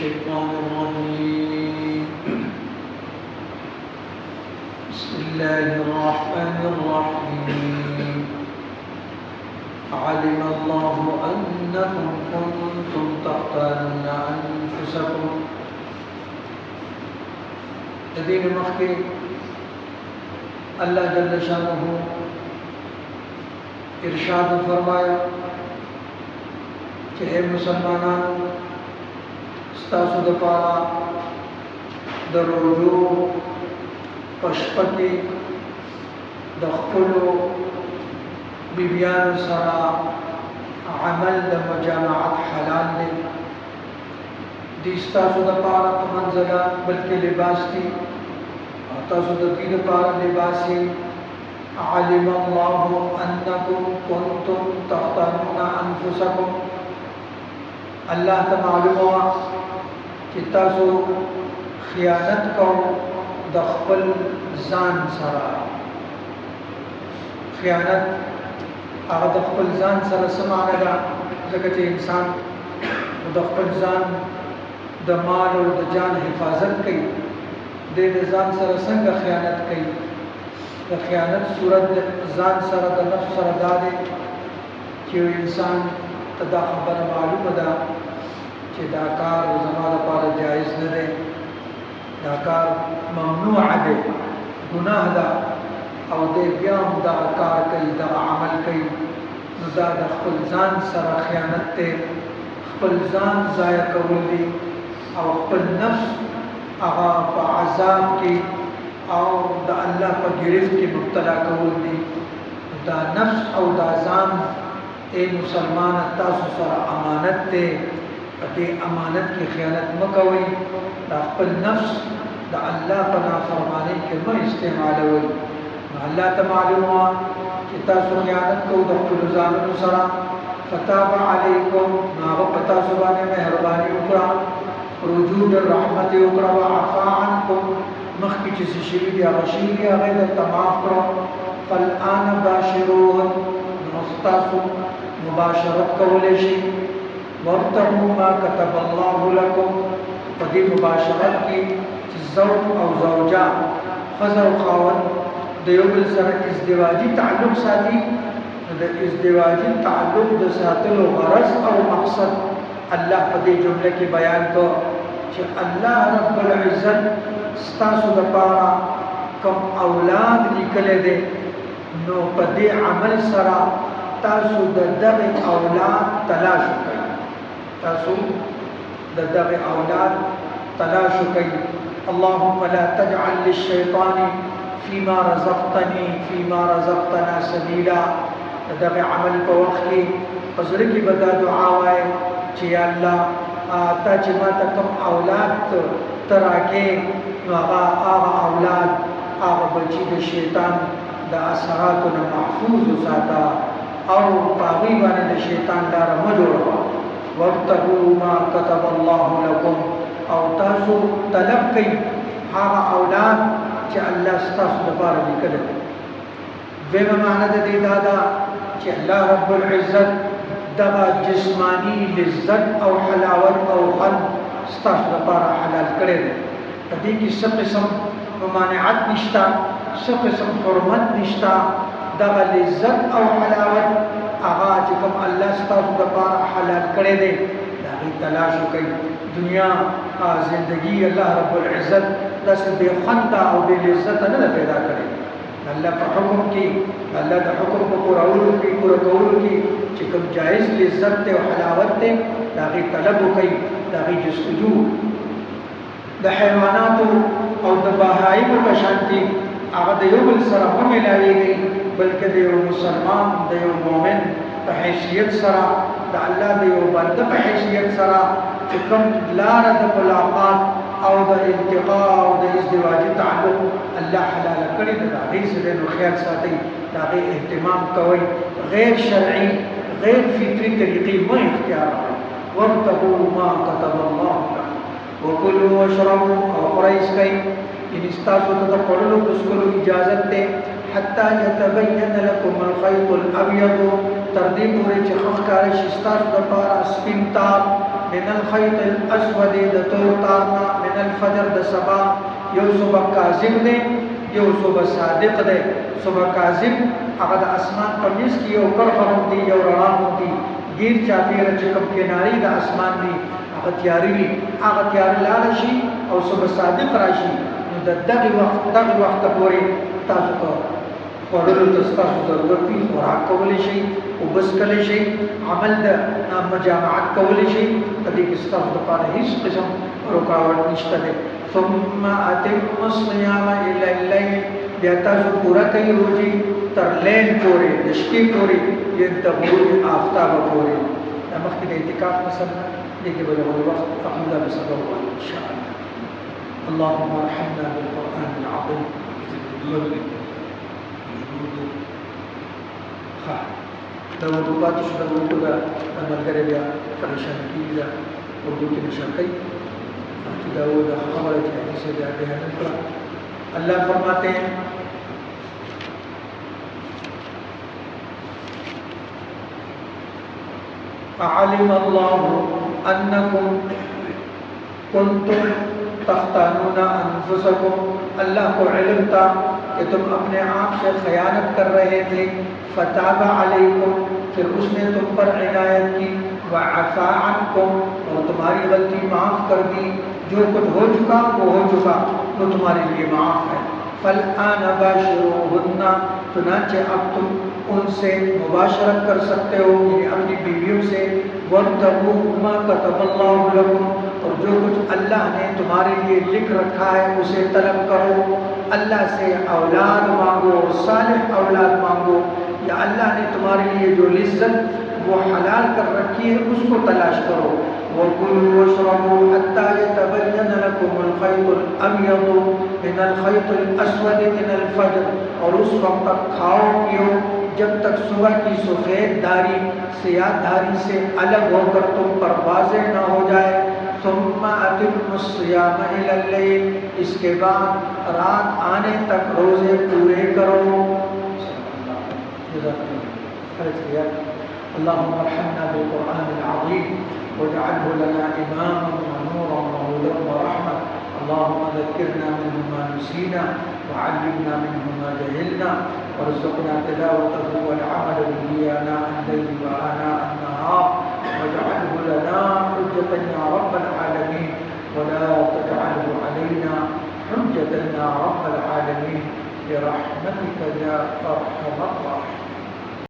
الشيطان الرجيم بسم الله الرحمن الرحيم علم الله أنكم كنتم تختانون أنفسكم الذين مخكي الله جل شانه ارشاد فرمایا کہ اے مسلمانان ستاسو د پارا د روزو پشپکی د خپلو بیبیانو سره عمل د مجامعت حلال دی دی ستاسو د پارا په منځله بلکې لباس دی او تاسو د دې لپاره لباس دی علم الله انکم کنتم تختانون انفسکم اللہ تا معلوم ہوا کہ تاسو خیانت کو دخپل زان سرا خیانت اگر دخپل زان سرا سمانا دا لکت انسان دخپل زان دا مال و دا جان حفاظت کی دے دا زان سرا سنگ خیانت کی دا خیانت صورت زان سرا دا نفس سرا دا دے کہ انسان دا خبر معلوم دا کہ دا کار زمان پارا جائز نہ دے دا کار ممنوع دے گناہ دا او دے بیام دا کار کئی دا عمل کئی نو دا خپل ځان سره خیانت تے خپل ځان ضائع کول دی او خپل نفس اغا پا عذاب کی او دا اللہ پا گرفت کی مبتلا کول دی دا نفس او دا ځان اے مسلمان تاسو سره امانت تے پتے امانت کی خیانت مکوئی دا خپل نفس دا اللہ پا نافرمانی کے من استعمال ہوئی اللہ تا معلوم ہوا کہ تاسو خیانت کو دا خپل زامن سره فتاب علیکم ناغو پتا سبانے مہربانی اکرا رجوع الرحمت اکرا وعفا عنکم مخی چیز شیدی غشیدی غیر تماف کرو فالآن باشرون نستاسو مباشرت کولیشی وابتغوا ما كتب الله لكم فدی مباشرت کی زوج او زوجہ خزر و خاون دیوبل سر ازدواجی تعلق ساتھی دا ازدواجی تعلق دا ساتل و غرض او مقصد اللہ فدی جملے کی بیان کو کہ اللہ رب العزت ستاسو دا پارا کم اولاد نکلے دے نو پدی عمل سرا تاسو د دغه اولاد تلاش کوي تاسو د دغه اولاد تلاش کوي اللهم لا تجعل للشيطان فيما رزقتنا سبيلا دغه عمل په وخت کې پزړه کې بدا دعا وای چې یا الله تا چې ما ته کوم اولاد تراکه نو هغه اولاد هغه بچی د شیطان د اثراتو نه محفوظ وساته او پاغی بانے دا شیطان دارا مجورا وابتغوا ما كتب الله لكم او تاسو طلب کئی حاغا اولاد چا اللہ ستاسو دبارا لکلے ویما معنی دا دی دادا چا اللہ رب العزت دغا جسمانی لذت او حلاوت او غن ستاسو دبارا حلال کرے دے تدی کی سب قسم ممانعات نشتا سب قسم حرمت نشتا دغا لذت او حلاوت آغا چکم اللہ ستاسو دا پارا حلال کرے دے داغی تلاشو کئی دنیا زندگی اللہ رب العزت دس بے خندہ او بے لذت نہ پیدا کرے اللہ پر حکم کی اللہ دا حکم کو پورا قول کی چکم جائز لذت تے و حلاوت تے داغی طلب کئی داغی جستجو دا حیواناتو او دا باہائی کو پشانتی آغا دا یو بل سرا ہم ملاوی گئی بلکہ دیو مسلمان دیو مومن پہ حیثیت سرا دا اللہ دیو بند پہ حیثیت سرا چکم لارا دا ملاقات او دا انتقاء او دا ازدواجی تعلق اللہ حلال کری دا غیر سے دینو خیال ساتی دا غیر اہتمام کوئی غیر شرعی غیر فطری طریقی میں اختیار ہے وَابْتَغُوا مَا كَتَبَ اللَّهُ لَكُمْ وَكُلُوا وَاشْرَبُوا او قرائش کئی ان استاسو تا پڑھلو کسکلو اجازت تے حتی یتبین لکم الخیط الابیض تردی پوری چخخ کارش استاسو دا پارا سپین تار من الخيط الاسود د تور تارنا من الفجر د سبا یو صبح کاذب دی یو صبح صادق دی صبح کاذب هغه د اسمان په میز کې یو کرخه دی یو رڼا دی گیر چاپیره چې کوم کناري د اسمان دی هغه تیاری وي هغه تیاری لاړ شي او صبح صادق راشي نو د دغه وخت پورې تاسو ته خوړلو ته ستاسو ضرورت وي خوراک کولی شئ اوبه څښلی شئ عمل د مجامعت کولی شئ په دې کې ستاسو لپاره هېڅ قسم رکاوټ نشته دی ثم اتم الصيام الى الليل بیا تاسو پوره کوي روزي تر لیل پورې د شپې پورې یا د غروب آفتاب پورې دا مخکې د اعتکاف مثلا دې کې به د وخت اخذ به سبب وایي ان شاء الله اللهم ارحمنا بالقرآن العظيم دا وضو پاتې شو د وضو دا ملګری بیا پریشان کېږي دا وضو کې نشه کوي چې دا و دا خبره چې حدیث بیا بیان کړه اللہ فرماتے ہیں علم اللہ انکم کنتم تختانون انفسکم اللہ کو علم تھا کہ تم اپنے آپ سے خیانت کر رہے تھے فتاب علیکم پھر اس نے تم پر عنایت کی وعفا عنکم اور تمہاری غلطی معاف کر دی جو کچھ ہو چکا وہ ہو چکا وہ تمہارے لیے معاف ہے فالآن باشروہن چنانچہ اب تم ان سے مباشرت کر سکتے ہو یعنی اپنی بیویوں سے وابتغوا ما كتب اللہ لکم اور جو کچھ اللہ نے تمہارے لیے لکھ رکھا ہے اسے طلب کرو اللہ سے اولاد مانگو صالح اولاد مانگو یا اللہ نے تمہارے لیے جو لذت وہ حلال کر رکھی ہے اس کو تلاش کرو وَكُلُوا وَاشْرَبُوا حَتَّى يَتَبَيَّنَ لَكُمُ الْخَيْطُ الْأَبْيَضُ مِنَ الْخَيْطِ الْأَسْوَدِ مِنَ الْفَجْرِ اور اس وقت تک کھاؤ پیو جب تک صبح کی سفید دھاری سیاہ دھاری سے الگ ہو کر تم پر واضح نہ ہو جائے ثم اتم الصیام الی اللیل اس کے بعد رات آنے تک روزے پورے کرو اللهم ارحمنا بالقرآن العظيم واجعله لنا إماما ونورا وهدى ورحمة اللهم ذكرنا منه ما نسينا وعلمنا منه ما جهلنا وارزقنا تلاوته والعمل به آناء الليل وآناء النهار واجعله لنا حجة يا رب العالمين ولا تجعله علينا حجة يا رب العالمين برحمتك يا أرحم الراحمين